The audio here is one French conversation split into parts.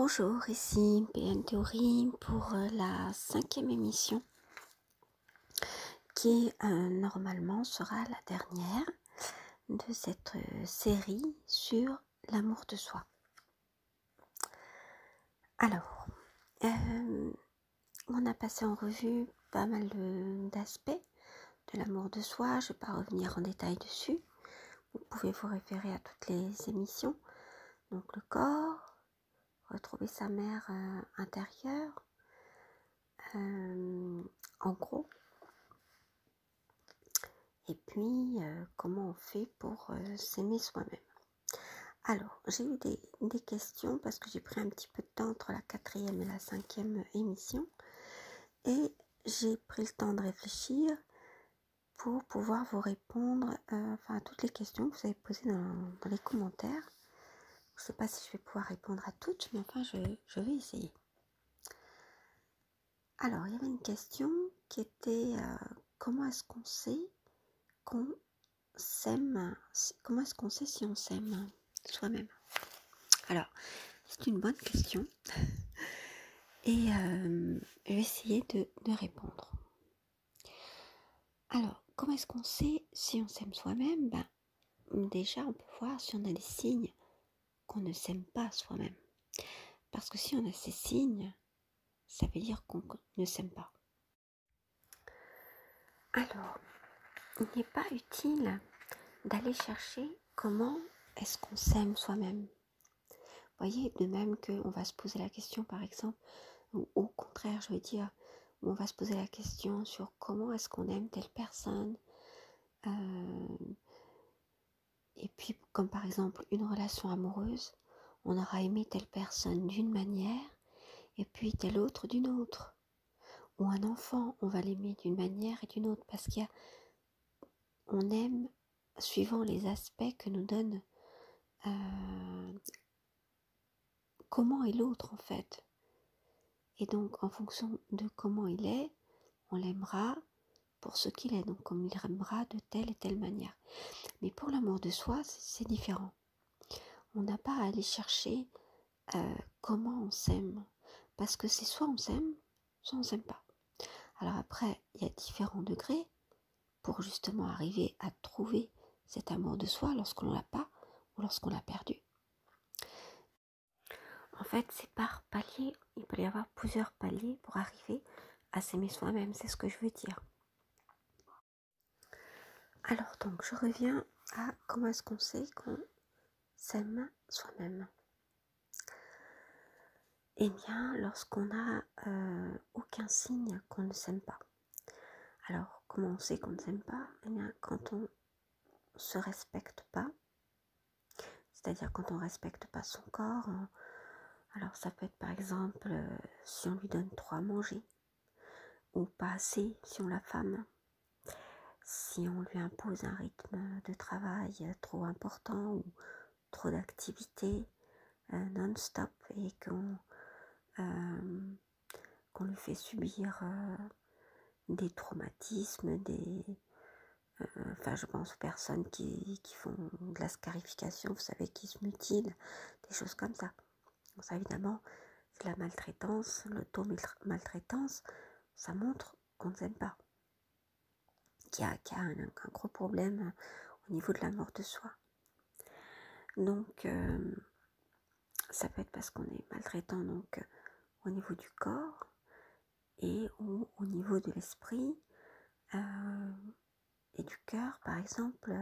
Bonjour, ici PN Théorie pour la 5e émission qui normalement sera la dernière de cette série sur l'amour de soi. Alors, on a passé en revue pas mal d'aspects de l'amour de soi, je ne vais pas revenir en détail dessus, vous pouvez vous référer à toutes les émissions, donc le corps, retrouver sa mère intérieure, en gros. Et puis, comment on fait pour s'aimer soi-même. Alors, j'ai eu des questions parce que j'ai pris un petit peu de temps entre la 4e et la 5e émission. Et j'ai pris le temps de réfléchir pour pouvoir vous répondre à toutes les questions que vous avez posées dans les commentaires. Je ne sais pas si je vais pouvoir répondre à toutes, mais enfin, je vais essayer. Alors, il y avait une question qui était comment est-ce qu'on sait qu'on s'aime, comment est-ce qu'on sait si on s'aime soi-même? Alors, c'est une bonne question et je vais essayer de répondre. Alors, comment est-ce qu'on sait si on s'aime soi-même? Déjà, on peut voir si on a des signes qu'on ne s'aime pas soi-même. Parce que si on a ces signes, ça veut dire qu'on ne s'aime pas. Alors, il n'est pas utile d'aller chercher comment est-ce qu'on s'aime soi-même. Vous voyez, de même qu'on va se poser la question, par exemple, ou au contraire, je veux dire, on va se poser la question sur comment est-ce qu'on aime telle personne. Et puis, comme par exemple, une relation amoureuse, on aura aimé telle personne d'une manière, et puis telle autre d'une autre. Ou un enfant, on va l'aimer d'une manière et d'une autre, parce qu'on aime suivant les aspects que nous donne comment est l'autre en fait. Et donc, en fonction de comment il est, on l'aimera pour ce qu'il est, donc comme il aimera de telle et telle manière. Mais pour l'amour de soi, c'est différent. On n'a pas à aller chercher comment on s'aime, parce que c'est soit on s'aime pas. Alors après, il y a différents degrés pour justement arriver à trouver cet amour de soi lorsqu'on ne l'a pas ou lorsqu'on l'a perdu. En fait, c'est par palier, il peut y avoir plusieurs paliers pour arriver à s'aimer soi-même, c'est ce que je veux dire. Alors donc, je reviens à comment est-ce qu'on sait qu'on s'aime soi-même. Eh bien, lorsqu'on n'a aucun signe qu'on ne s'aime pas. Alors, comment on sait qu'on ne s'aime pas? Eh bien, quand on se respecte pas, c'est-à-dire quand on ne respecte pas son corps. Alors, ça peut être par exemple si on lui donne trop à manger, ou pas assez si on l'affame. Si on lui impose un rythme de travail trop important ou trop d'activités non-stop et qu'on lui fait subir des traumatismes, je pense aux personnes qui font de la scarification, vous savez, qui se mutilent, des choses comme ça. Donc ça, évidemment, c'est la maltraitance, l'auto-maltraitance, ça montre qu'on ne s'aime pas, qu'il y a un gros problème au niveau de l'amour de soi. Donc, ça peut être parce qu'on est maltraitant donc, au niveau du corps et au niveau de l'esprit et du cœur, par exemple,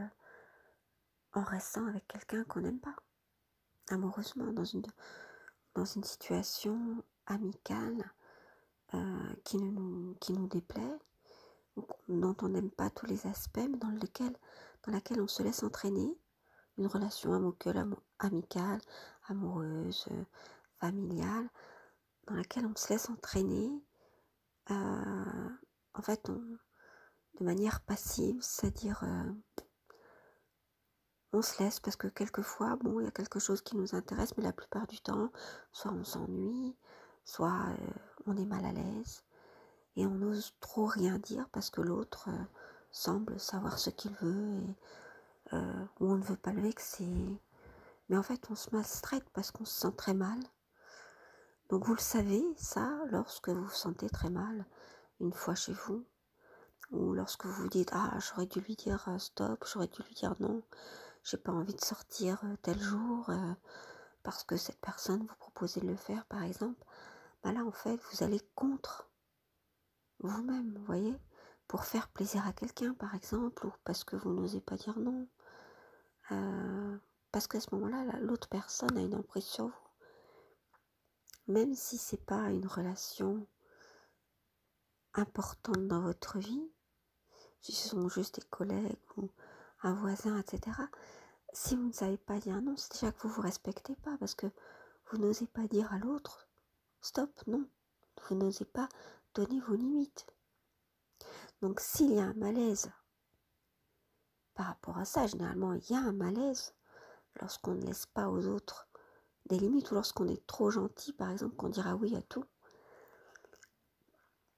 en restant avec quelqu'un qu'on n'aime pas, amoureusement, dans une situation amicale qui nous déplaît, dont on n'aime pas tous les aspects, mais dans laquelle on se laisse entraîner, une relation amicale, amoureuse, familiale, dans laquelle on se laisse entraîner, en fait, de manière passive, c'est-à-dire on se laisse parce que quelquefois, il y a quelque chose qui nous intéresse, mais la plupart du temps, soit on s'ennuie, soit on est mal à l'aise, et on n'ose trop rien dire parce que l'autre semble savoir ce qu'il veut, ou on ne veut pas le vexer. Mais en fait, on se maltraite parce qu'on se sent très mal, Donc vous le savez, ça, lorsque vous vous sentez très mal, une fois chez vous, ou lorsque vous vous dites ah j'aurais dû lui dire stop, j'aurais dû lui dire non, j'ai pas envie de sortir tel jour parce que cette personne vous proposait de le faire par exemple, bah là en fait vous allez contre vous-même, vous voyez, pour faire plaisir à quelqu'un par exemple, ou parce que vous n'osez pas dire non, parce qu'à ce moment-là l'autre personne a une emprise sur vous, même si c'est pas une relation importante dans votre vie, si ce sont juste des collègues ou un voisin, etc. Si vous ne savez pas dire non, c'est déjà que vous ne vous respectez pas, parce que vous n'osez pas dire à l'autre stop, non. Vous n'osez pas donner vos limites. Donc s'il y a un malaise par rapport à ça, généralement il y a un malaise lorsqu'on ne laisse pas aux autres des limites, ou lorsqu'on est trop gentil, par exemple, qu'on dira oui à tout.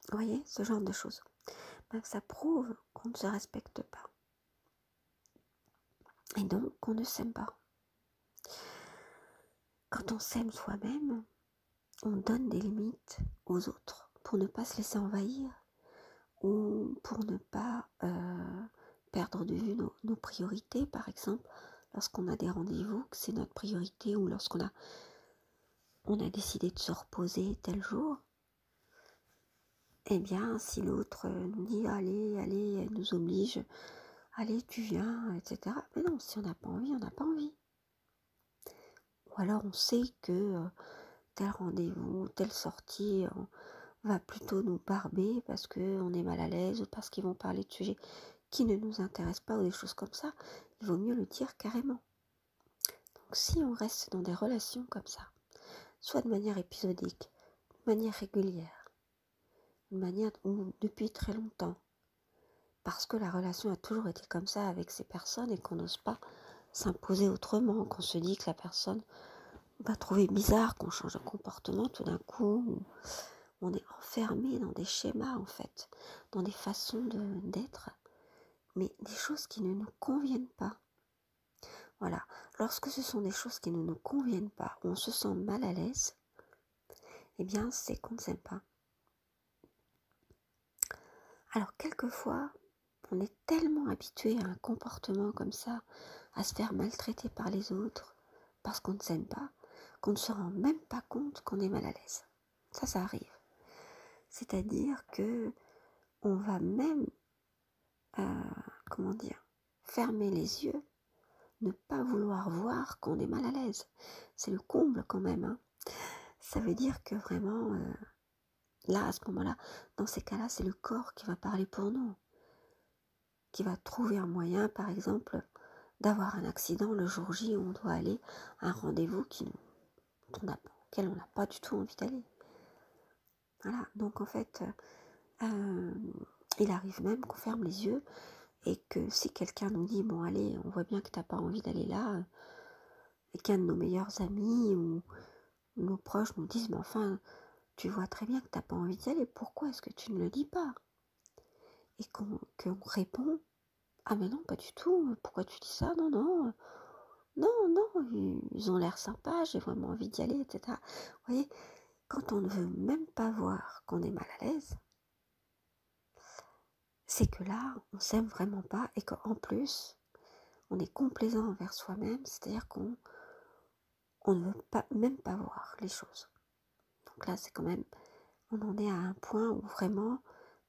Vous voyez, ce genre de choses. Ben, ça prouve qu'on ne se respecte pas. Et donc qu'on ne s'aime pas. Quand on s'aime soi-même, on donne des limites aux autres pour ne pas se laisser envahir, ou pour ne pas perdre de vue nos priorités, par exemple, lorsqu'on a des rendez-vous, que c'est notre priorité, ou lorsqu'on a décidé de se reposer tel jour, eh bien, si l'autre nous dit allez, elle nous oblige, allez, tu viens, etc. Mais non, si on n'a pas envie, on n'a pas envie. Ou alors on sait que tel rendez-vous, telle sortie, va plutôt nous barber parce qu'on est mal à l'aise, ou parce qu'ils vont parler de sujets qui ne nous intéressent pas, ou des choses comme ça, il vaut mieux le dire carrément. Donc si on reste dans des relations comme ça, soit de manière épisodique, de manière régulière, de manière où depuis très longtemps, parce que la relation a toujours été comme ça avec ces personnes et qu'on n'ose pas s'imposer autrement, qu'on se dit que la personne va trouver bizarre qu'on change de comportement tout d'un coup, on est enfermé dans des schémas en fait, dans des façons d'être, mais des choses qui ne nous conviennent pas. Voilà, lorsque ce sont des choses qui ne nous conviennent pas, où on se sent mal à l'aise, eh bien c'est qu'on ne s'aime pas. Alors quelquefois, on est tellement habitué à un comportement comme ça, à se faire maltraiter par les autres, parce qu'on ne s'aime pas, qu'on ne se rend même pas compte qu'on est mal à l'aise. Ça arrive. C'est-à-dire que on va même, fermer les yeux, ne pas vouloir voir qu'on est mal à l'aise. C'est le comble quand même, hein. Ça veut dire que vraiment, là, à ce moment-là, dans ces cas-là, c'est le corps qui va parler pour nous, qui va trouver un moyen, par exemple, d'avoir un accident le jour J où on doit aller à un rendez-vous auquel on n'a pas du tout envie d'aller. Voilà, donc en fait, il arrive même qu'on ferme les yeux, et que si quelqu'un nous dit bon allez, on voit bien que t'as pas envie d'aller là, et qu'un de nos meilleurs amis ou nos proches nous disent mais enfin, tu vois très bien que t'as pas envie d'y aller, pourquoi est-ce que tu ne le dis pas? Et qu'on répond ah mais non, pas du tout, pourquoi tu dis ça? Non, ils ont l'air sympas, j'ai vraiment envie d'y aller, etc. Vous voyez, quand on ne veut même pas voir qu'on est mal à l'aise, c'est que là, on s'aime vraiment pas, et qu'en plus, on est complaisant envers soi-même, c'est-à-dire qu'on ne veut même pas voir les choses. Donc là, c'est quand même, on en est à un point où vraiment,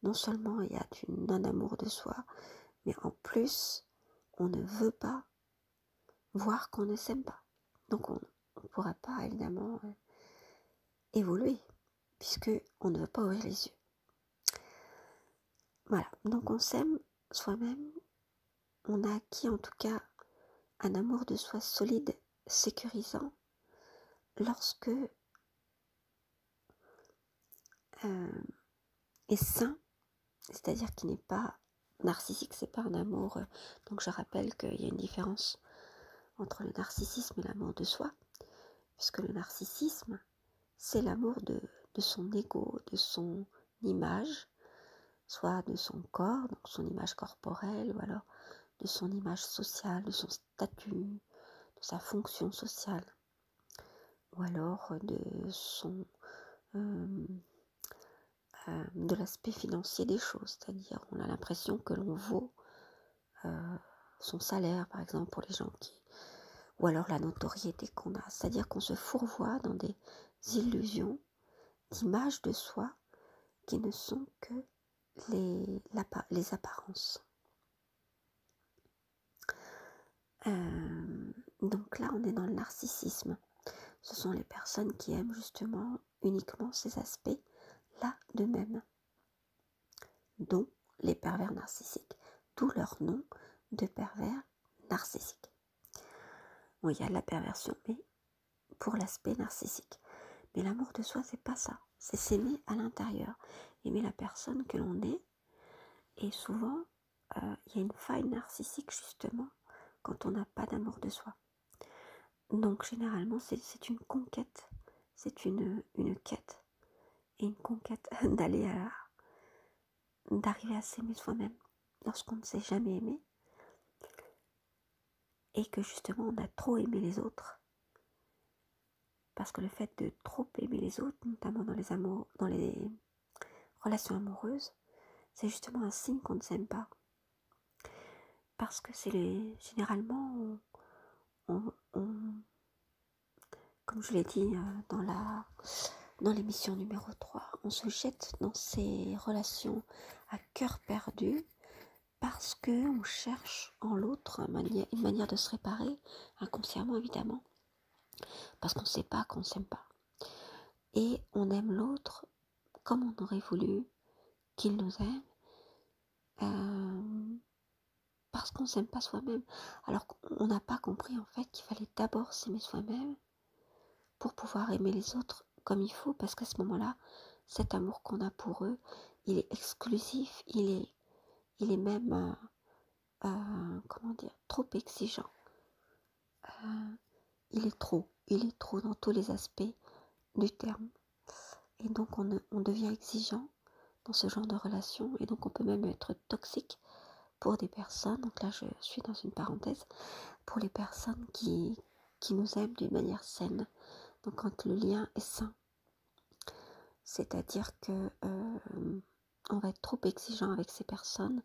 non seulement il y a du non-amour de soi, mais en plus, on ne veut pas voir qu'on ne s'aime pas. Donc on ne pourra pas évidemment évoluer, puisque on ne veut pas ouvrir les yeux. Voilà, donc on s'aime soi-même, on a acquis en tout cas un amour de soi solide, sécurisant, lorsque est sain, c'est-à-dire qu'il n'est pas narcissique, c'est pas un amour. Donc je rappelle qu'il y a une différence entre le narcissisme et l'amour de soi, puisque le narcissisme, c'est l'amour de son ego, de son image, soit de son corps, donc son image corporelle, ou alors de son image sociale, de son statut, de sa fonction sociale, ou alors de de l'aspect financier des choses, c'est-à-dire on a l'impression que l'on vaut son salaire, par exemple, pour les gens qui... Ou alors la notoriété qu'on a, c'est-à-dire qu'on se fourvoie dans des illusions d'images de soi qui ne sont que les apparences. Donc là, on est dans le narcissisme. Ce sont les personnes qui aiment justement uniquement ces aspects-là d'eux-mêmes, dont les pervers narcissiques, d'où leur nom de pervers narcissique. Bon, il y a la perversion, mais pour l'aspect narcissique. Mais l'amour de soi, c'est pas ça. C'est s'aimer à l'intérieur, aimer la personne que l'on est. Et souvent, il y a une faille narcissique justement quand on n'a pas d'amour de soi. Donc généralement, c'est une conquête, c'est une quête et une conquête d'arriver à s'aimer soi-même lorsqu'on ne s'est jamais aimé et que justement on a trop aimé les autres. Parce que le fait de trop aimer les autres, notamment dans les relations amoureuses, c'est justement un signe qu'on ne s'aime pas. Parce que généralement, comme je l'ai dit dans l'émission numéro 3, on se jette dans ces relations à cœur perdu parce qu'on cherche en l'autre une manière de se réparer, inconsciemment évidemment, parce qu'on ne sait pas qu'on ne s'aime pas. Et on aime l'autre comme on aurait voulu qu'il nous aime, parce qu'on ne s'aime pas soi-même. Alors qu'on n'a pas compris en fait qu'il fallait d'abord s'aimer soi-même pour pouvoir aimer les autres comme il faut, parce qu'à ce moment-là, cet amour qu'on a pour eux, il est exclusif, il est même, trop exigeant. Il est trop dans tous les aspects du terme. Et donc on devient exigeant dans ce genre de relation, et donc on peut même être toxique pour des personnes. Donc là je suis dans une parenthèse, pour les personnes qui nous aiment d'une manière saine. Donc quand le lien est sain, c'est-à-dire que on va être trop exigeant avec ces personnes,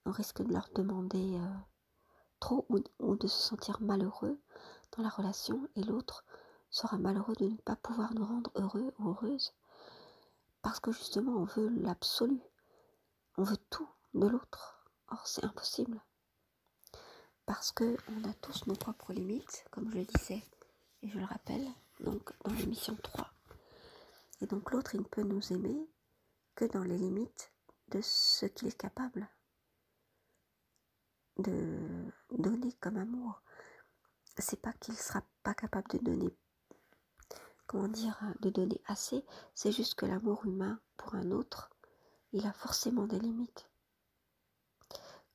on risque de leur demander trop ou de se sentir malheureux dans la relation, et l'autre sera malheureux de ne pas pouvoir nous rendre heureux ou heureuses, parce que justement on veut l'absolu, on veut tout de l'autre. Or c'est impossible, parce que on a tous nos propres limites, comme je le disais et je le rappelle donc dans l'émission 3. Et donc l'autre, il ne peut nous aimer que dans les limites de ce qu'il est capable de donner comme amour. C'est pas qu'il sera pas capable de donner, de donner assez, c'est juste que l'amour humain pour un autre, il a forcément des limites.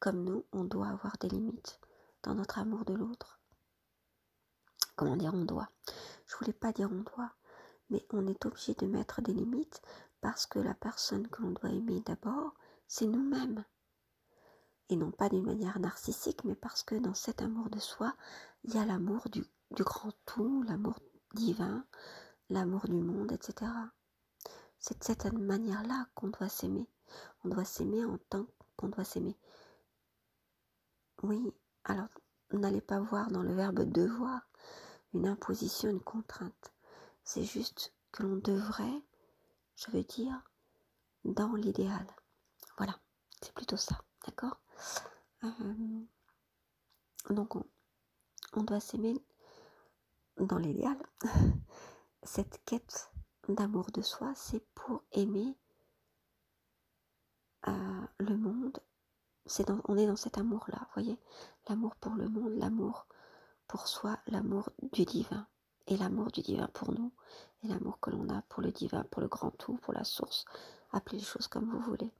Comme nous, on doit avoir des limites dans notre amour de l'autre. On doit. Je voulais pas dire on doit, mais on est obligé de mettre des limites parce que la personne que l'on doit aimer d'abord, c'est nous-mêmes. Et non pas d'une manière narcissique, mais parce que dans cet amour de soi, il y a l'amour du grand tout, l'amour divin, l'amour du monde, etc. C'est de cette manière-là qu'on doit s'aimer. On doit s'aimer en tant qu'on doit s'aimer. Oui, alors n'allez pas voir dans le verbe devoir une imposition, une contrainte. C'est juste que l'on devrait, je veux dire, dans l'idéal. Voilà, c'est plutôt ça, d'accord ? Donc on doit s'aimer dans l'idéal. Cette quête d'amour de soi, c'est pour aimer le monde. On est dans cet amour-là, vous voyez, l'amour pour le monde, l'amour pour soi, l'amour du divin, et l'amour du divin pour nous, et l'amour que l'on a pour le divin, pour le grand tout, pour la source, appelez les choses comme vous voulez.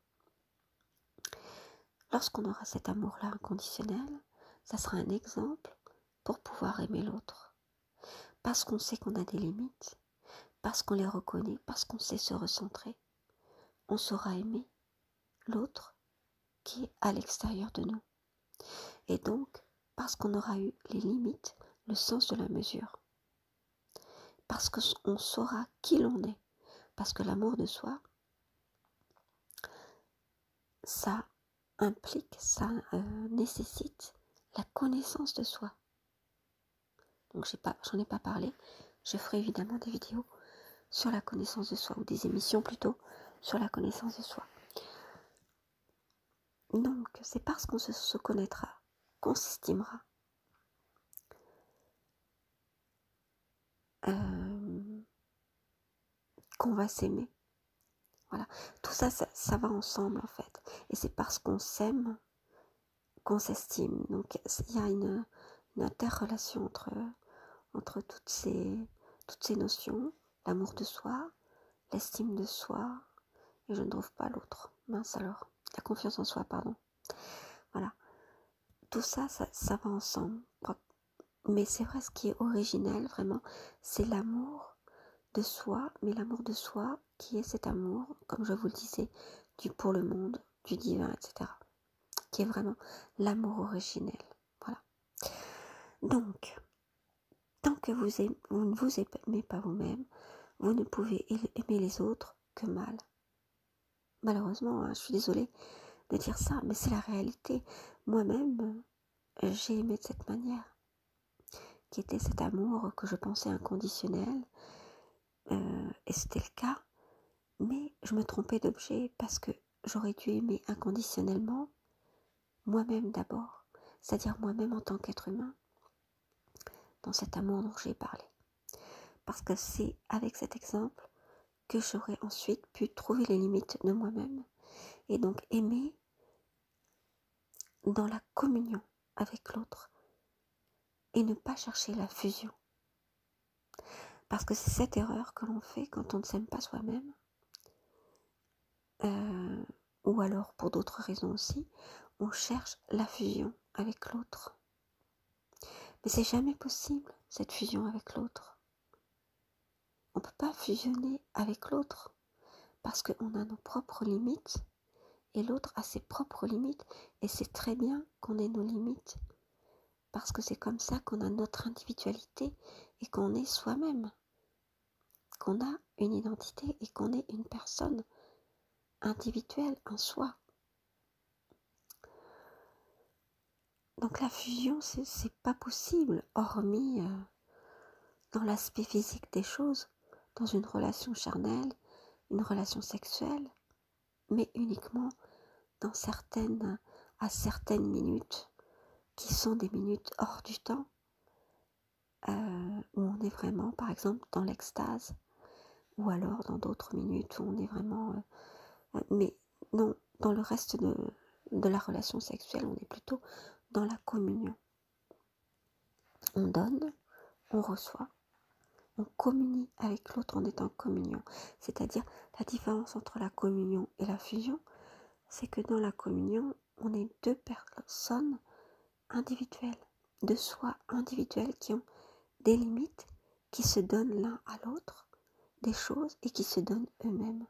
Lorsqu'on aura cet amour-là inconditionnel, ça sera un exemple pour pouvoir aimer l'autre. Parce qu'on sait qu'on a des limites, parce qu'on les reconnaît, parce qu'on sait se recentrer, on saura aimer l'autre qui est à l'extérieur de nous. Et donc, parce qu'on aura eu les limites, le sens de la mesure. Parce qu'on saura qui l'on est, Parce que l'amour de soi, ça implique, ça nécessite la connaissance de soi. Donc j'en ai pas parlé. Je ferai évidemment des vidéos sur la connaissance de soi, ou des émissions plutôt sur la connaissance de soi. Donc c'est parce qu'on se connaîtra, qu'on s'estimera, qu'on va s'aimer. Voilà, tout ça, ça va ensemble en fait. Et c'est parce qu'on s'aime qu'on s'estime. Donc il y a une interrelation entre toutes ces notions, l'amour de soi, l'estime de soi, et je ne trouve pas l'autre. Mince alors, la confiance en soi, pardon. Voilà, tout ça, ça va ensemble. Mais c'est vrai, ce qui est originel vraiment, c'est l'amour de soi, mais l'amour de soi qui est cet amour, comme je vous le disais, du pour le monde, du divin, etc. Qui est vraiment l'amour originel. Voilà. Donc, tant que vous ne vous aimez pas vous-même, vous ne pouvez aimer les autres que mal. Malheureusement, hein, je suis désolée de dire ça, mais c'est la réalité. Moi-même, j'ai aimé de cette manière, qui était cet amour que je pensais inconditionnel, et c'était le cas, mais je me trompais d'objet parce que j'aurais dû aimer inconditionnellement moi-même d'abord, c'est-à-dire moi-même en tant qu'être humain, dans cet amour dont j'ai parlé. Parce que c'est avec cet exemple que j'aurais ensuite pu trouver les limites de moi-même et donc aimer dans la communion avec l'autre et ne pas chercher la fusion. Parce que c'est cette erreur que l'on fait quand on ne s'aime pas soi-même, ou alors pour d'autres raisons aussi, on cherche la fusion avec l'autre. Mais c'est jamais possible, cette fusion avec l'autre. On ne peut pas fusionner avec l'autre parce qu'on a nos propres limites et l'autre a ses propres limites, et c'est très bien qu'on ait nos limites parce que c'est comme ça qu'on a notre individualité et qu'on est soi-même, qu'on a une identité et qu'on est une personne individuelle en soi. Donc la fusion, c'est pas possible, hormis dans l'aspect physique des choses, dans une relation charnelle, une relation sexuelle, mais uniquement à certaines minutes, qui sont des minutes hors du temps, où on est vraiment, par exemple, dans l'extase, ou alors dans d'autres minutes où on est vraiment... mais non, dans le reste de la relation sexuelle, on est plutôt dans la communion. On donne, on reçoit, on communie avec l'autre, on est en communion. C'est-à-dire, la différence entre la communion et la fusion, c'est que dans la communion, on est deux personnes individuelles, de soi individuelles qui ont des limites, qui se donnent l'un à l'autre des choses et qui se donnent eux-mêmes,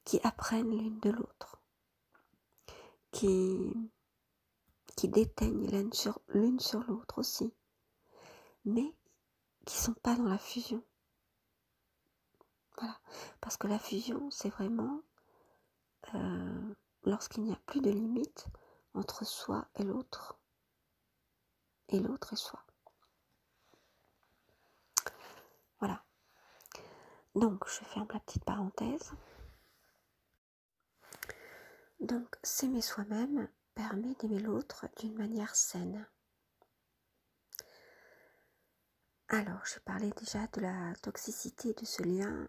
qui apprennent l'une de l'autre, qui déteignent l'une sur l'autre aussi, mais qui ne sont pas dans la fusion. Voilà, parce que la fusion, c'est vraiment lorsqu'il n'y a plus de limite entre soi et l'autre et soi. Voilà. Donc, je ferme la petite parenthèse. Donc, s'aimer soi-même permet d'aimer l'autre d'une manière saine. Alors, j'ai parlé déjà de la toxicité de ce lien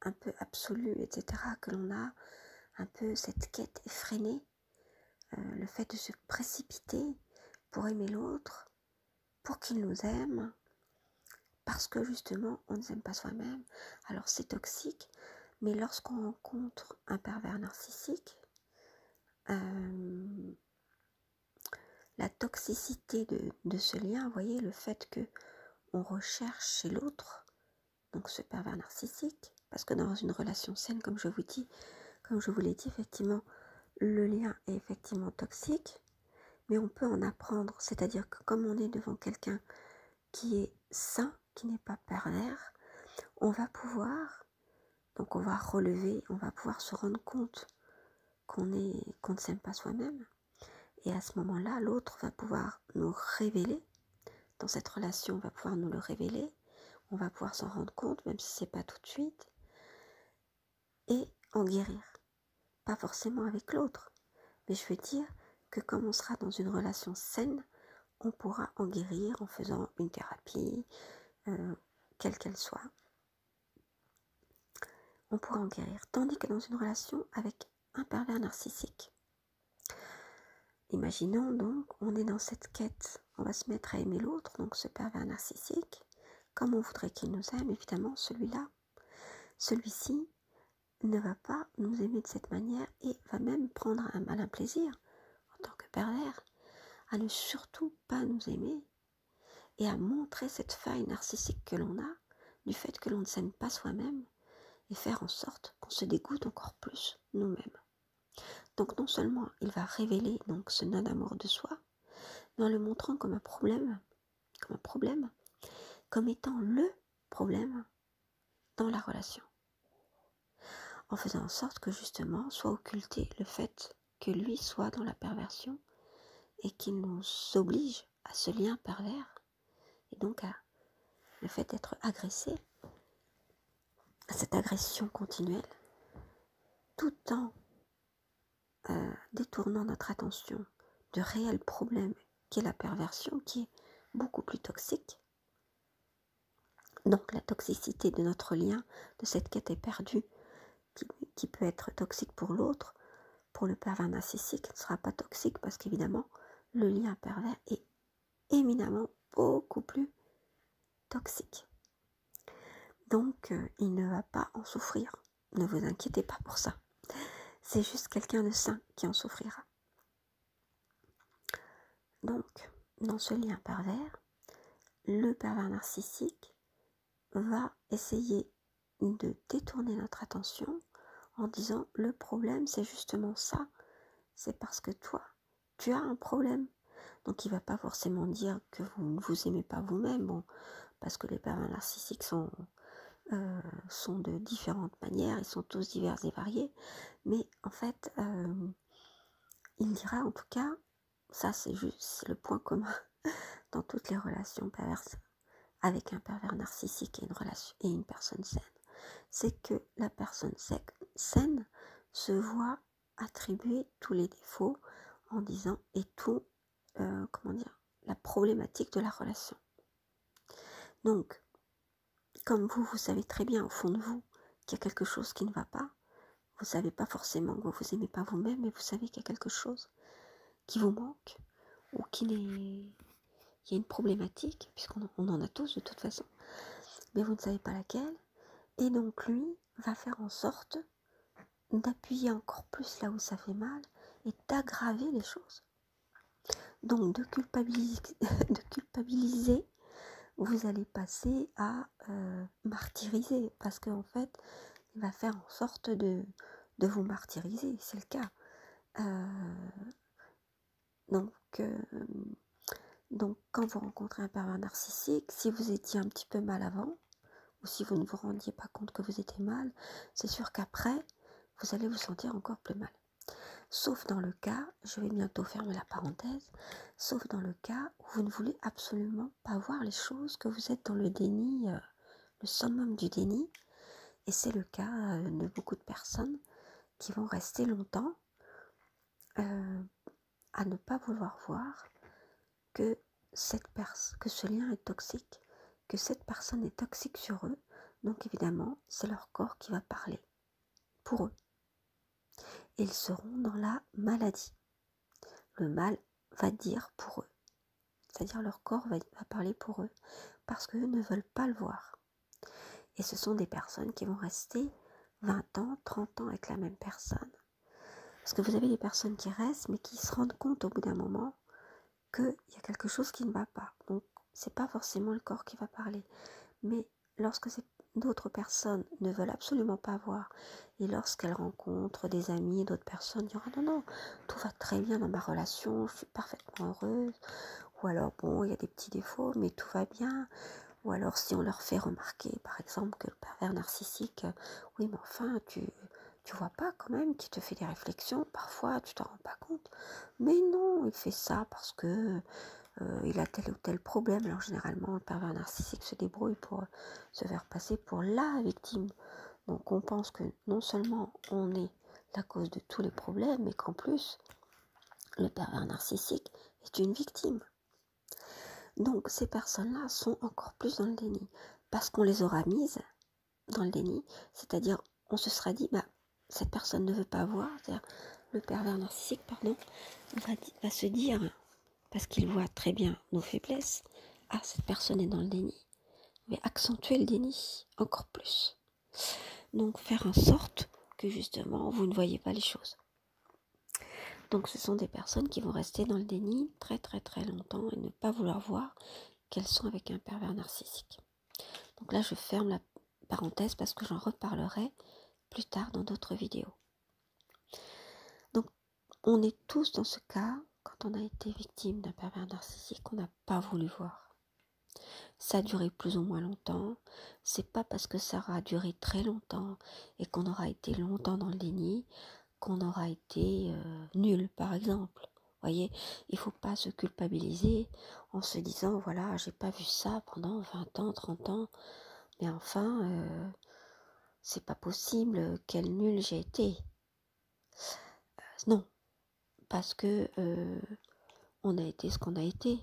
un peu absolu, etc., que l'on a, un peu cette quête effrénée, le fait de se précipiter pour aimer l'autre, pour qu'il nous aime, parce que justement, on ne s'aime pas soi-même. Alors, c'est toxique, mais lorsqu'on rencontre un pervers narcissique, la toxicité de ce lien, vous voyez, le fait que on recherche chez l'autre, donc ce pervers narcissique, parce que dans une relation saine, comme je vous l'ai dit, effectivement, le lien est effectivement toxique, mais on peut en apprendre, c'est-à-dire que comme on est devant quelqu'un qui est sain, qui n'est pas pervers, on va pouvoir, donc on va relever, on va pouvoir se rendre compte qu'on ne s'aime pas soi-même. Et à ce moment-là, l'autre va pouvoir nous révéler, dans cette relation, on va pouvoir nous le révéler, on va pouvoir s'en rendre compte, même si c'est pas tout de suite, et en guérir. Pas forcément avec l'autre, mais je veux dire que comme on sera dans une relation saine, on pourra en guérir en faisant une thérapie, quelle qu'elle soit. On pourra en guérir. Tandis que dans une relation avec un pervers narcissique, imaginons donc, on est dans cette quête, on va se mettre à aimer l'autre, donc ce pervers narcissique, comme on voudrait qu'il nous aime, évidemment, celui-ci ne va pas nous aimer de cette manière et va même prendre un malin plaisir, en tant que pervers, à ne surtout pas nous aimer et à montrer cette faille narcissique que l'on a, du fait que l'on ne s'aime pas soi-même, et faire en sorte qu'on se dégoûte encore plus nous-mêmes. Donc non seulement il va révéler donc ce non-amour de soi, mais en le montrant comme un problème, comme étant le problème dans la relation. En faisant en sorte que justement soit occulté le fait que lui soit dans la perversion et qu'il nous oblige à ce lien pervers et donc à le fait d'être agressé, à cette agression continuelle, tout en détournant notre attention de réels problèmes qui est la perversion, qui est beaucoup plus toxique. Donc la toxicité de notre lien, de cette quête éperdue, qui peut être toxique pour l'autre, pour le pervers narcissique, ne sera pas toxique parce qu'évidemment, le lien pervers est éminemment beaucoup plus toxique. Donc, il ne va pas en souffrir. Ne vous inquiétez pas pour ça. C'est juste quelqu'un de sain qui en souffrira. Donc, dans ce lien pervers, le pervers narcissique va essayer de détourner notre attention en disant le problème c'est justement ça, c'est parce que toi tu as un problème. Donc il ne va pas forcément dire que vous ne vous aimez pas vous-même, bon, parce que les pervers narcissiques sont de différentes manières, ils sont tous divers et variés, mais en fait il dira en tout cas, ça c'est le point commun dans toutes les relations perverses avec un pervers narcissique et une personne saine, c'est que la personne saine se voit attribuer tous les défauts en disant et tout, la problématique de la relation. Donc, comme vous savez très bien au fond de vous qu'il y a quelque chose qui ne va pas, vous savez pas forcément que vous vous aimez pas vous-même, mais vous savez qu'il y a quelque chose qui vous manque ou qu'il y a une problématique, puisqu'on en a tous de toute façon, mais vous ne savez pas laquelle. Et donc lui va faire en sorte d'appuyer encore plus là où ça fait mal et d'aggraver les choses. Donc de culpabiliser, vous allez passer à martyriser, parce qu'en fait, il va faire en sorte de vous martyriser, c'est le cas. Donc quand vous rencontrez un pervers narcissique, si vous étiez un petit peu mal avant, ou si vous ne vous rendiez pas compte que vous étiez mal, c'est sûr qu'après, vous allez vous sentir encore plus mal. Sauf dans le cas, je vais bientôt fermer la parenthèse, sauf dans le cas où vous ne voulez absolument pas voir les choses, que vous êtes dans le déni, le summum du déni, et c'est le cas de beaucoup de personnes qui vont rester longtemps à ne pas vouloir voir que ce lien est toxique, que cette personne est toxique sur eux, donc évidemment, c'est leur corps qui va parler pour eux. Et ils seront dans la maladie. Le mal va dire pour eux. C'est-à-dire leur corps va parler pour eux, parce qu'eux ne veulent pas le voir. Et ce sont des personnes qui vont rester 20 ans, 30 ans avec la même personne. Parce que vous avez des personnes qui restent, mais qui se rendent compte au bout d'un moment qu'il y a quelque chose qui ne va pas. Donc, c'est pas forcément le corps qui va parler. Mais lorsque d'autres personnes ne veulent absolument pas voir, et lorsqu'elles rencontrent des amis et d'autres personnes, diront non, tout va très bien dans ma relation, je suis parfaitement heureuse, ou alors bon, il y a des petits défauts, mais tout va bien, Ou alors si on leur fait remarquer, par exemple, que le pervers narcissique, oui mais enfin tu vois pas quand même, tu te fais des réflexions, parfois tu t'en rends pas compte. Mais non, il fait ça parce que il a tel ou tel problème. Alors généralement, le pervers narcissique se débrouille pour se faire passer pour la victime. Donc on pense que non seulement on est la cause de tous les problèmes, mais qu'en plus, le pervers narcissique est une victime. Donc ces personnes-là sont encore plus dans le déni, parce qu'on les aura mises dans le déni, c'est-à-dire on se sera dit, cette personne ne veut pas voir, c'est-à-dire le pervers narcissique, va se dire, parce qu'il voit très bien nos faiblesses, cette personne est dans le déni, mais accentuer le déni encore plus. Donc faire en sorte que justement vous ne voyez pas les choses. Donc ce sont des personnes qui vont rester dans le déni très très très longtemps et ne pas vouloir voir qu'elles sont avec un pervers narcissique. Donc là je ferme la parenthèse parce que j'en reparlerai plus tard dans d'autres vidéos. Donc on est tous dans ce cas quand on a été victime d'un pervers narcissique qu'on n'a pas voulu voir. Ça a duré plus ou moins longtemps, c'est pas parce que ça aura duré très longtemps et qu'on aura été longtemps dans le déni qu'on aura été nul par exemple. Vous voyez, il faut pas se culpabiliser en se disant voilà, j'ai pas vu ça pendant 20 ans, 30 ans, mais enfin c'est pas possible, quel nul j'ai été. Non, parce que on a été ce qu'on a été.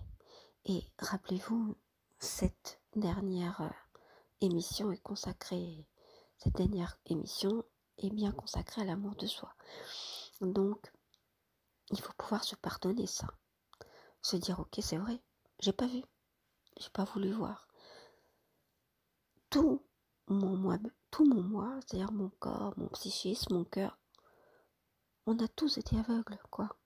Et rappelez-vous, cette dernière émission est bien consacrée à l'amour de soi. Donc, il faut pouvoir se pardonner ça. Se dire, ok, c'est vrai, j'ai pas vu, j'ai pas voulu voir. Tout mon moi, c'est-à-dire mon corps, mon psychisme, mon cœur, on a tous été aveugles, quoi.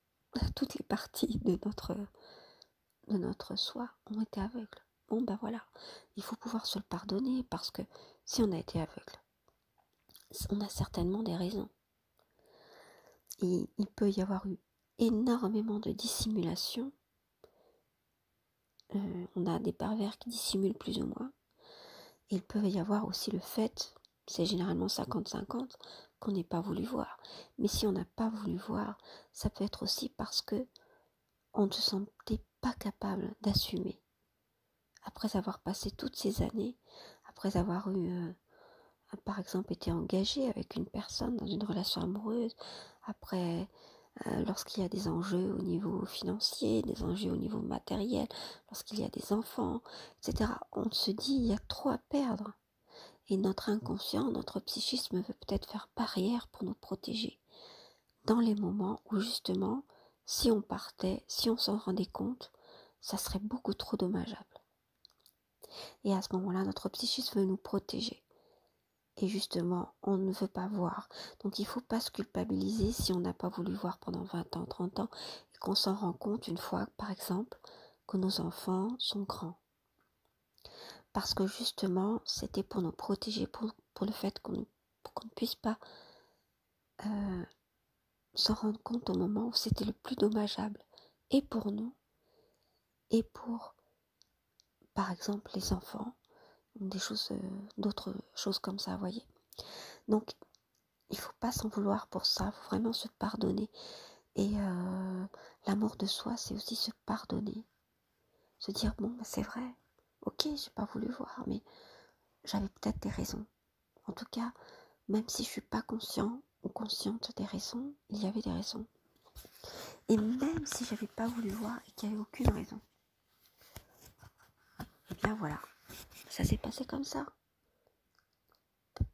Toutes les parties de notre soi ont été aveugles. Bon, voilà, il faut pouvoir se le pardonner parce que si on a été aveugle, on a certainement des raisons. Et il peut y avoir eu énormément de dissimulation. On a des pervers qui dissimulent plus ou moins. Il peut y avoir aussi le fait, c'est généralement 50-50, qu'on n'ait pas voulu voir. Mais si on n'a pas voulu voir, ça peut être aussi parce que on ne se sentait pas capable d'assumer. Après avoir passé toutes ces années, après avoir eu par exemple été engagé avec une personne dans une relation amoureuse, après lorsqu'il y a des enjeux au niveau financier, des enjeux au niveau matériel, lorsqu'il y a des enfants, etc. On se dit il y a trop à perdre. Et notre inconscient, notre psychisme veut peut-être faire barrière pour nous protéger. Dans les moments où justement, si on partait, si on s'en rendait compte, ça serait beaucoup trop dommageable. Et à ce moment-là, notre psychisme veut nous protéger. Et justement, on ne veut pas voir. Donc il ne faut pas se culpabiliser si on n'a pas voulu voir pendant 20 ans, 30 ans, et qu'on s'en rend compte une fois, par exemple, que nos enfants sont grands. Parce que justement, c'était pour nous protéger, pour le fait qu'on ne puisse pas s'en rendre compte au moment où c'était le plus dommageable. Et pour nous, et pour, par exemple, les enfants, d'autres choses comme ça, vous voyez. Donc, il ne faut pas s'en vouloir pour ça, il faut vraiment se pardonner. Et l'amour de soi, c'est aussi se pardonner. Se dire, c'est vrai, ok, j'ai pas voulu voir, mais j'avais peut-être des raisons. En tout cas, même si je suis pas conscient ou consciente des raisons, il y avait des raisons. Et même si j'avais pas voulu voir et qu'il n'y avait aucune raison, et bien voilà, ça s'est passé comme ça. Vous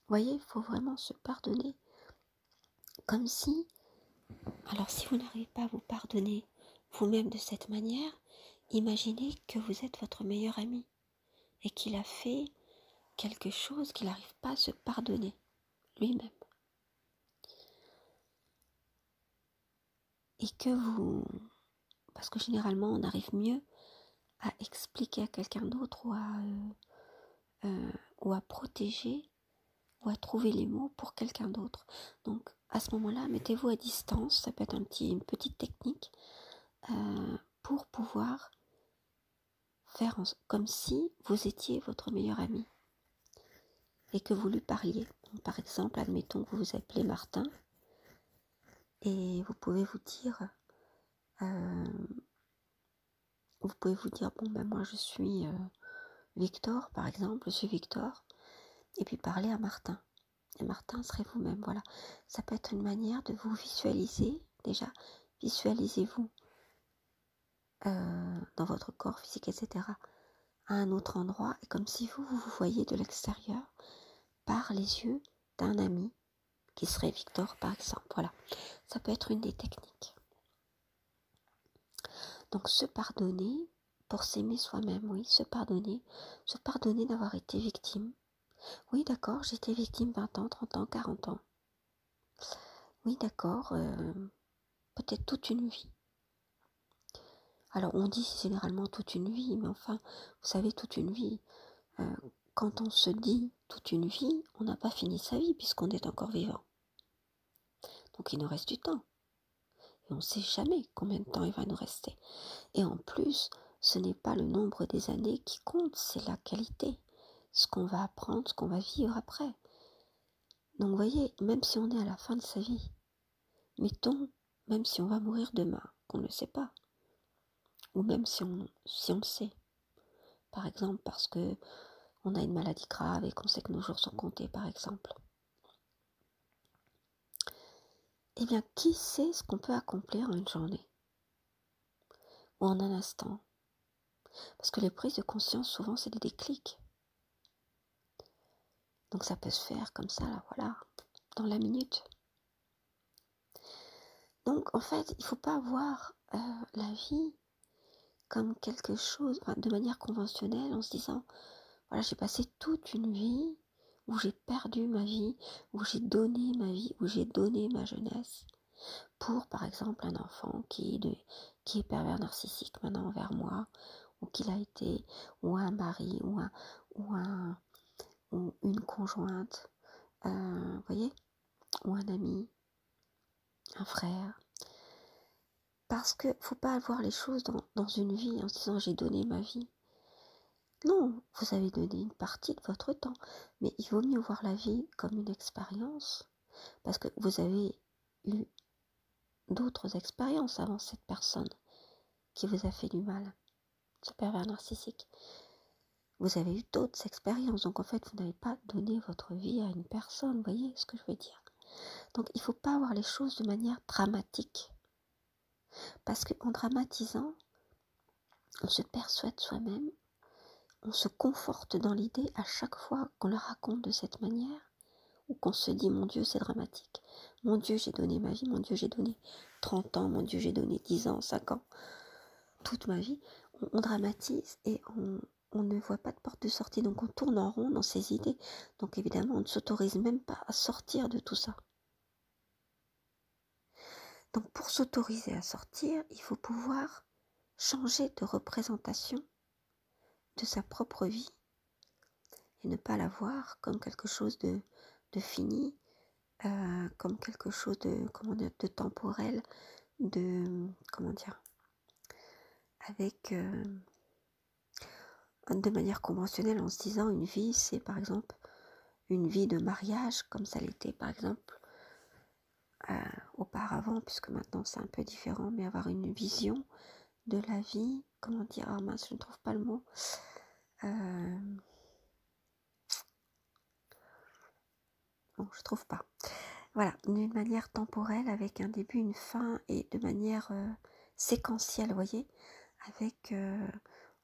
voyez, il faut vraiment se pardonner. Comme si, alors si vous n'arrivez pas à vous pardonner vous-même de cette manière, imaginez que vous êtes votre meilleur ami et qu'il a fait quelque chose qu'il n'arrive pas à se pardonner lui-même. Et que parce que généralement on arrive mieux à expliquer à quelqu'un d'autre ou à protéger ou à trouver les mots pour quelqu'un d'autre. Donc à ce moment-là, mettez-vous à distance, ça peut être une petite technique pour pouvoir faire comme si vous étiez votre meilleur ami et que vous lui parliez. Donc, par exemple, admettons que vous vous appelez Martin et vous pouvez vous dire, bon ben moi je suis Victor, par exemple, je suis Victor, et puis parler à Martin. Et Martin serait vous-même, voilà. Ça peut être une manière de vous visualiser, déjà, visualisez-vous dans votre corps physique, etc., à un autre endroit, et comme si vous voyez de l'extérieur, par les yeux d'un ami, qui serait Victor, par exemple, voilà. Ça peut être une des techniques. Donc, se pardonner, pour s'aimer soi-même, oui, se pardonner d'avoir été victime. Oui, d'accord, j'ai été victime 20 ans, 30 ans, 40 ans. Oui, d'accord, peut-être toute une vie. Alors, on dit généralement toute une vie, mais enfin, vous savez, toute une vie, quand on se dit toute une vie, on n'a pas fini sa vie puisqu'on est encore vivant. Donc, il nous reste du temps. Et on ne sait jamais combien de temps il va nous rester. Et en plus, ce n'est pas le nombre des années qui compte, c'est la qualité. Ce qu'on va apprendre, ce qu'on va vivre après. Donc, vous voyez, même si on est à la fin de sa vie, mettons, même si on va mourir demain, qu'on ne le sait pas, ou même si on le sait, par exemple parce que on a une maladie grave et qu'on sait que nos jours sont comptés, par exemple. Eh bien, qui sait ce qu'on peut accomplir en une journée ou en un instant? Parce que les prises de conscience, souvent, c'est des déclics. Donc ça peut se faire comme ça, là, voilà, dans la minute. Donc, en fait, il ne faut pas voir la vie comme quelque chose, enfin, de manière conventionnelle, en se disant, voilà, j'ai passé toute une vie où j'ai perdu ma vie, où j'ai donné ma vie, où j'ai donné ma jeunesse pour, par exemple, un enfant qui est pervers narcissique maintenant envers moi, ou qu'il a été, ou un mari, ou une conjointe, vous voyez, ou un ami, un frère. Parce que faut pas voir les choses dans une vie en se disant j'ai donné ma vie. Non, vous avez donné une partie de votre temps, mais il vaut mieux voir la vie comme une expérience, parce que vous avez eu d'autres expériences avant cette personne qui vous a fait du mal, ce pervers narcissique. Vous avez eu d'autres expériences, donc en fait vous n'avez pas donné votre vie à une personne, vous voyez ce que je veux dire. Donc il ne faut pas voir les choses de manière dramatique, parce qu'en dramatisant, on se persuade soi-même, on se conforte dans l'idée à chaque fois qu'on la raconte de cette manière, ou qu'on se dit mon Dieu c'est dramatique, mon Dieu j'ai donné ma vie, mon Dieu j'ai donné 30 ans, mon Dieu j'ai donné 10 ans, 5 ans, toute ma vie, on dramatise et on ne voit pas de porte de sortie, donc on tourne en rond dans ses idées, donc évidemment on ne s'autorise même pas à sortir de tout ça. Donc pour s'autoriser à sortir, il faut pouvoir changer de représentation de sa propre vie et ne pas la voir comme quelque chose de fini, comme quelque chose de temporel, avec de manière conventionnelle, en se disant une vie, c'est par exemple une vie de mariage, comme ça l'était par exemple auparavant, puisque maintenant c'est un peu différent, mais avoir une vision de la vie, mince, je ne trouve pas le mot, bon, je trouve pas. Voilà, d'une manière temporelle, avec un début, une fin, et de manière séquentielle, vous voyez, avec,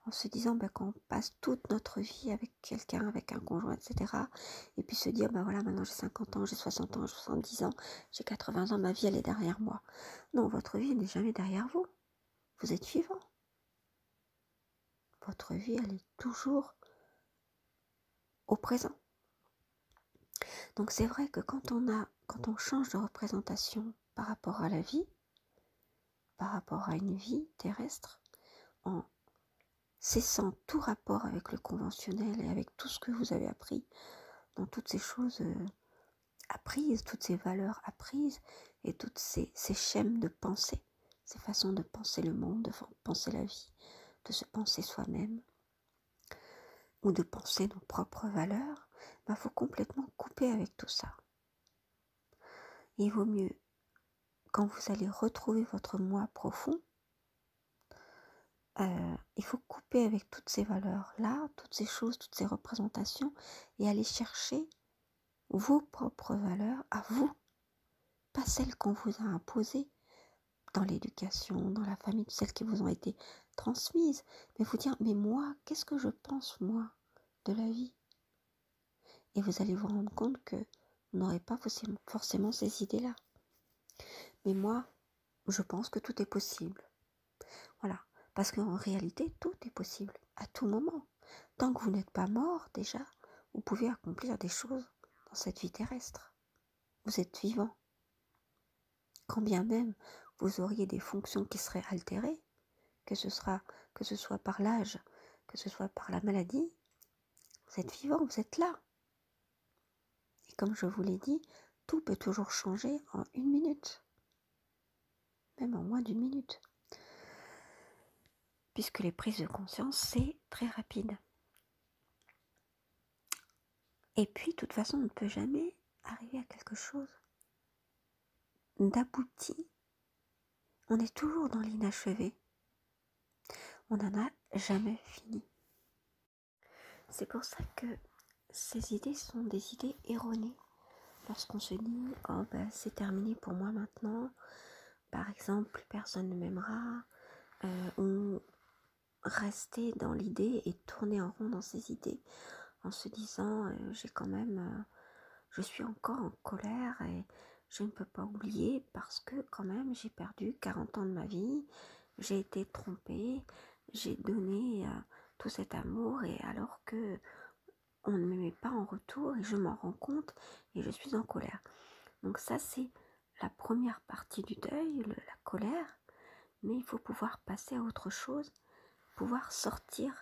en se disant qu'on passe toute notre vie avec quelqu'un, avec un conjoint, etc. Et puis se dire, voilà, maintenant j'ai 50 ans, j'ai 60 ans, j'ai 70 ans, j'ai 80 ans, ma vie, elle est derrière moi. Non, votre vie n'est jamais derrière vous. Vous êtes vivant. Votre vie, elle est toujours au présent. Donc c'est vrai que quand on change de représentation par rapport à la vie, par rapport à une vie terrestre, en cessant tout rapport avec le conventionnel et avec tout ce que vous avez appris, dans toutes ces choses apprises, toutes ces valeurs apprises et toutes ces schèmes de pensée, ces façons de penser le monde, de penser la vie, de se penser soi-même, ou de penser nos propres valeurs, il faut complètement couper avec tout ça. Il vaut mieux, quand vous allez retrouver votre moi profond, il faut couper avec toutes ces valeurs-là, toutes ces choses, toutes ces représentations, et aller chercher vos propres valeurs à vous, pas celles qu'on vous a imposées dans l'éducation, dans la famille, celles qui vous ont été transmises, mais vous dire, mais moi, qu'est-ce que je pense, moi, de la vie? Et vous allez vous rendre compte que vous n'aurez pas forcément ces idées-là. Mais moi, je pense que tout est possible. Voilà. Parce qu'en réalité, tout est possible, à tout moment. Tant que vous n'êtes pas mort, déjà, vous pouvez accomplir des choses dans cette vie terrestre. Vous êtes vivant. Quand bien même vous auriez des fonctions qui seraient altérées, que ce soit par l'âge, que ce soit par la maladie, vous êtes vivant, vous êtes là. Et comme je vous l'ai dit, tout peut toujours changer en 1 minute. Même en moins d'1 minute. Puisque les prises de conscience, c'est très rapide. Et puis, de toute façon, on ne peut jamais arriver à quelque chose d'abouti. On est toujours dans l'inachevé. On n'en a jamais fini. C'est pour ça que ces idées sont des idées erronées. Lorsqu'on se dit, oh c'est terminé pour moi maintenant, par exemple, plus personne ne m'aimera, ou rester dans l'idée et tourner en rond dans ces idées en se disant, je suis encore en colère et je ne peux pas oublier parce que quand même j'ai perdu 40 ans de ma vie, j'ai été trompée, j'ai donné tout cet amour et alors que on ne m'aimait pas en retour et je m'en rends compte et je suis en colère. Donc ça c'est la première partie du deuil, la colère, mais il faut pouvoir passer à autre chose, pouvoir sortir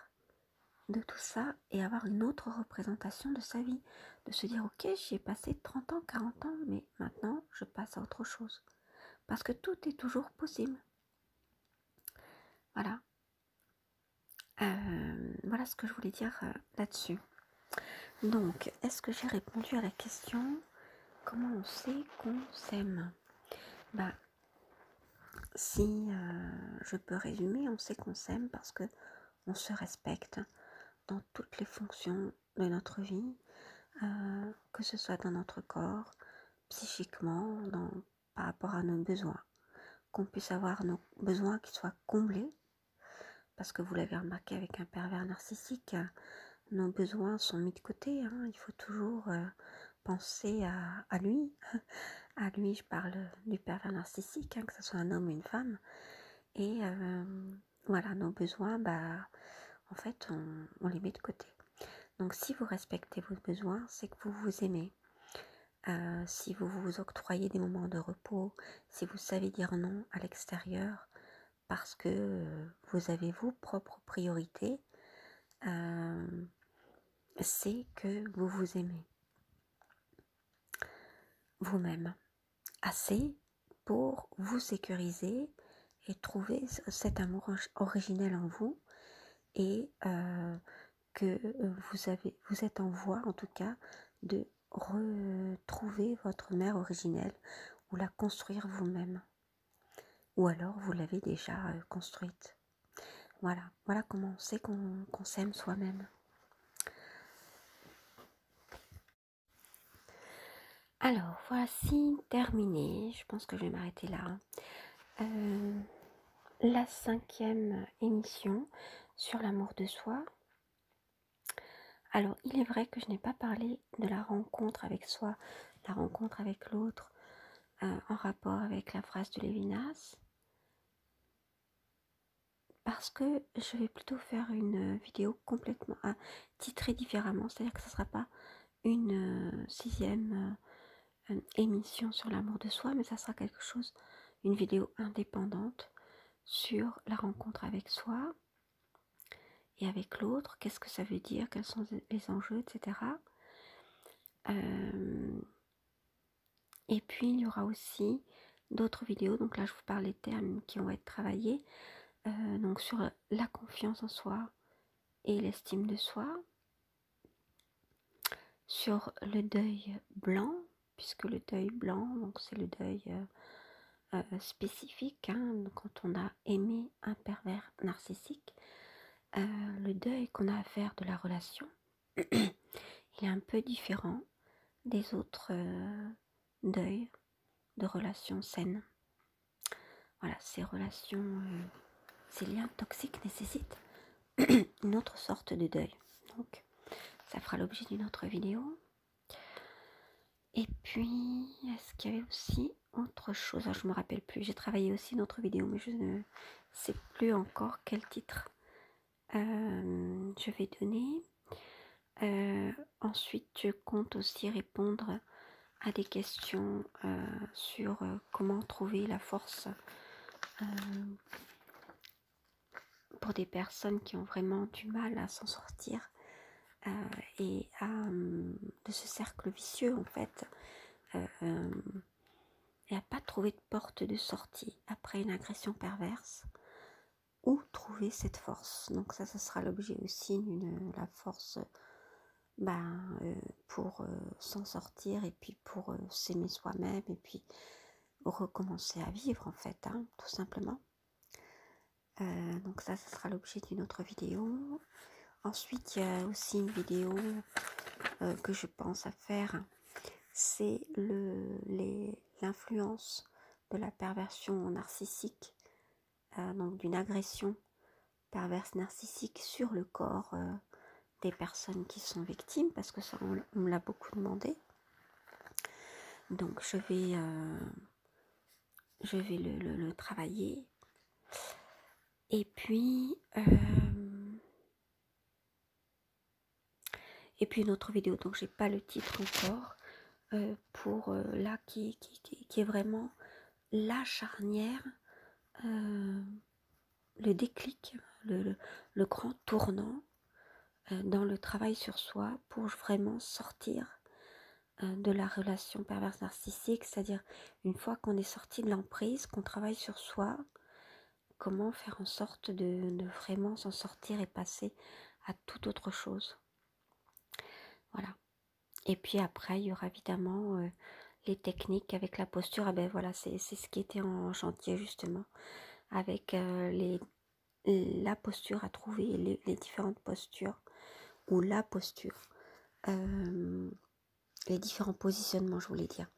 de tout ça et avoir une autre représentation de sa vie, de se dire ok, j'y ai passé 30 ans, 40 ans, mais maintenant je passe à autre chose, parce que tout est toujours possible. Voilà. Voilà ce que je voulais dire là-dessus. Donc, est-ce que j'ai répondu à la question comment on sait qu'on s'aime? Si je peux résumer, on sait qu'on s'aime parce que on se respecte dans toutes les fonctions de notre vie, que ce soit dans notre corps, psychiquement, par rapport à nos besoins, qu'on puisse avoir nos besoins qui soient comblés, parce que vous l'avez remarqué avec un pervers narcissique, nos besoins sont mis de côté, il faut toujours penser à lui, à lui je parle du pervers narcissique, que ce soit un homme ou une femme, et voilà, nos besoins, en fait on les met de côté. Donc si vous respectez vos besoins, c'est que vous vous aimez. Si vous vous octroyez des moments de repos, si vous savez dire non à l'extérieur parce que vous avez vos propres priorités, c'est que vous vous aimez vous-même assez pour vous sécuriser et trouver cet amour originel en vous et que vous êtes en voie en tout cas de retrouver votre mère originelle ou la construire vous-même, ou alors vous l'avez déjà construite. Voilà comment on sait qu'on s'aime soi-même. Alors voici terminé, je pense que je vais m'arrêter là. La 5e émission sur l'amour de soi. Alors, il est vrai que je n'ai pas parlé de la rencontre avec soi, la rencontre avec l'autre, en rapport avec la phrase de Lévinas, parce que je vais plutôt faire une vidéo complètement titrée différemment, c'est-à-dire que ce ne sera pas une 6e émission sur l'amour de soi, mais ça sera quelque chose, une vidéo indépendante sur la rencontre avec soi et avec l'autre, qu'est-ce que ça veut dire, quels sont les enjeux, etc. Et puis il y aura aussi d'autres vidéos, donc là je vous parle des termes qui vont être travaillés, donc sur la confiance en soi et l'estime de soi, sur le deuil blanc, puisque le deuil blanc, donc c'est le deuil spécifique, hein, quand on a aimé un pervers narcissique, le deuil qu'on a à faire de la relation, il est un peu différent des autres deuils de relations saines. Voilà, ces liens toxiques nécessitent une autre sorte de deuil. Donc, ça fera l'objet d'une autre vidéo. Et puis, est-ce qu'il y avait aussi autre chose? Alors, je ne me rappelle plus. J'ai travaillé aussi une autre vidéo, mais je ne sais plus encore quel titre je vais donner. Ensuite, je compte aussi répondre à des questions sur comment trouver la force pour des personnes qui ont vraiment du mal à s'en sortir et de ce cercle vicieux en fait, et à pas trouver de porte de sortie après une agression perverse, ou trouver cette force. Donc ça sera l'objet aussi de la force pour s'en sortir, et puis pour s'aimer soi-même, et puis recommencer à vivre en fait, hein, tout simplement. Donc ça sera l'objet d'une autre vidéo. Ensuite, il y a aussi une vidéo que je pense à faire, c'est l'influence de la perversion narcissique, donc d'une agression perverse narcissique sur le corps des personnes qui sont victimes, parce que ça on me l'a beaucoup demandé. Donc je vais le travailler. Et puis une autre vidéo, donc j'ai pas le titre encore, pour là qui est vraiment la charnière, le déclic, le grand tournant dans le travail sur soi pour vraiment sortir de la relation perverse narcissique, c'est-à-dire une fois qu'on est sorti de l'emprise, qu'on travaille sur soi, comment faire en sorte de vraiment s'en sortir et passer à toute autre chose. Voilà. Et puis après, il y aura évidemment les techniques avec la posture. Ah ben voilà, c'est ce qui était en chantier justement, avec la posture à trouver, les différentes postures, ou la posture, les différents positionnements, je voulais dire,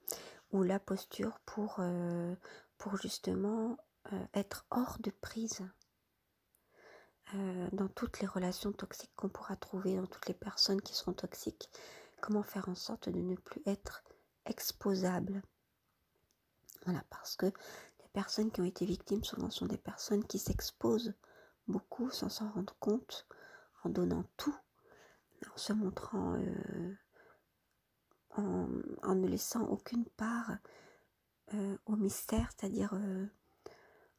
ou la posture pour justement être hors de prise dans toutes les relations toxiques qu'on pourra trouver, dans toutes les personnes qui seront toxiques. Comment faire en sorte de ne plus être exposable. Voilà, parce que les personnes qui ont été victimes souvent sont des personnes qui s'exposent beaucoup sans s'en rendre compte, en donnant tout, en se montrant, en ne laissant aucune part au mystère, c'est-à-dire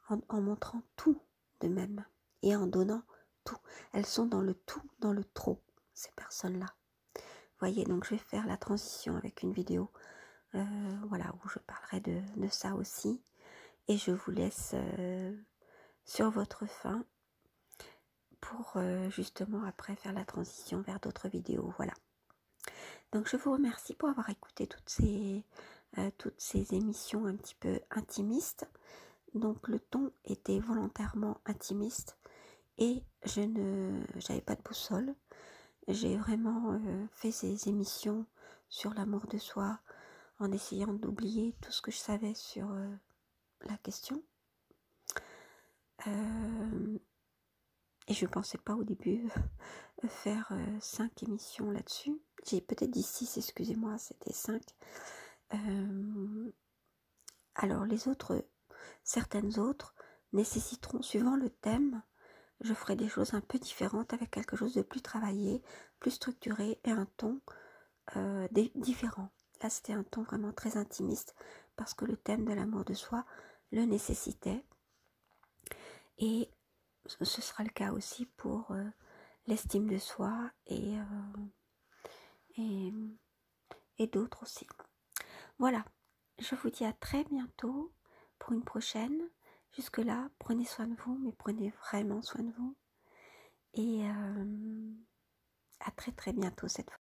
en montrant tout d'eux-mêmes et en donnant tout. Elles sont dans le tout, dans le trop, ces personnes-là. Voyez, donc je vais faire la transition avec une vidéo voilà, où je parlerai de ça aussi, et je vous laisse sur votre faim pour justement après faire la transition vers d'autres vidéos. Voilà, donc je vous remercie pour avoir écouté toutes ces émissions un petit peu intimistes. Donc le ton était volontairement intimiste, et j'avais pas de boussole. J'ai vraiment fait ces émissions sur l'amour de soi en essayant d'oublier tout ce que je savais sur la question. Et je ne pensais pas au début faire 5 émissions là-dessus. J'ai peut-être dit 6, excusez-moi, c'était 5. Alors certaines autres nécessiteront, suivant le thème, je ferai des choses un peu différentes, avec quelque chose de plus travaillé, plus structuré, et un ton différent. Là, c'était un ton vraiment très intimiste, parce que le thème de l'amour de soi le nécessitait. Et ce sera le cas aussi pour l'estime de soi et d'autres aussi. Voilà, je vous dis à très bientôt pour une prochaine. Jusque-là, prenez soin de vous, mais prenez vraiment soin de vous. Et à très très bientôt cette fois.